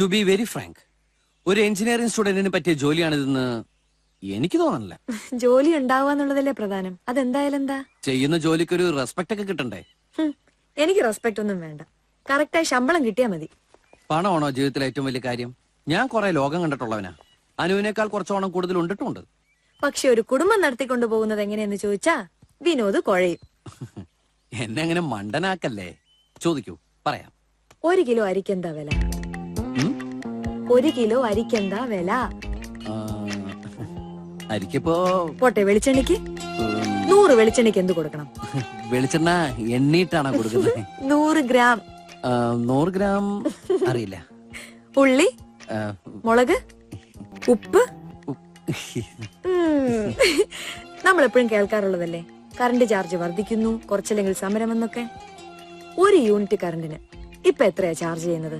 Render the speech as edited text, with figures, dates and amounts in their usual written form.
To be very Frank, ഒരു engineering സ്റ്റുഡന്റിന് പറ്റിയ ജോലിയാണിതെന്ന് എനിക്ക് തോന്നണില്ല. ജോലി ഉണ്ടാവുക എന്നുള്ളതല്ലേ പ്രധാനം. അതെന്തായാലും എന്താ, ചെയ്യുന്ന ജോലിക്ക് ഒരു റെസ്പെക്ട് ഒക്കെ കിട്ടണ്ടേ? എനിക്ക് റെസ്പെക്ട് ഒന്നും വേണ്ട, കറക്റ്റായി ശമ്പളം കിട്ടിയാ മതി. പണമാണോ ജീവിതത്തിലെ ഏറ്റവും വലിയ കാര്യം? ഞാൻ കുറെ ലോകം കണ്ടിട്ടുള്ളവനാ. അനുവിനേക്കാൾ കുറച്ചോണം കൂടുതൽ ഉണ്ടിട്ടുണ്ട്. പക്ഷെ ഒരു കുടുംബം നടത്തിക്കൊണ്ടു പോകുന്നത് എങ്ങനെയെന്ന് ചോദിച്ചാ വിനോദ് കുഴയും. എന്നെ അങ്ങനെ മണ്ടനാക്കല്ലേ. ചോദിക്കൂ, പറയാം. 1 കിലോ അരിക്കെന്താ വില? 1 കിലോ അരിക്കെന്താ വില? അരിക്കിപ്പോ പോട്ടെ, വെളിച്ചെണ്ണയ്ക്ക് 100 വെളിച്ചെണ്ണയ്ക്ക് എന്ത് കൊടുക്കണം? വെളിച്ചെണ്ണ എണ്ണീട്ടാണോ കൊടുക്കുന്നത്? 100 ഗ്രാം. 100 ഗ്രാം അറിയില്ല. ഉള്ളി, മുളക്, ഉപ്പ്. നമ്മളെപ്പോഴും കേൾക്കാറുള്ളതല്ലേ, കറണ്ട് ചാർജ് വർദ്ധിക്കുന്നു, കുറച്ചില്ലെങ്കിൽ സമരമെന്നൊക്കെ. 1 യൂണിറ്റ് കറണ്ടിന് ഇപ്പൊ എത്രയാ ചാർജ് ചെയ്യുന്നത്?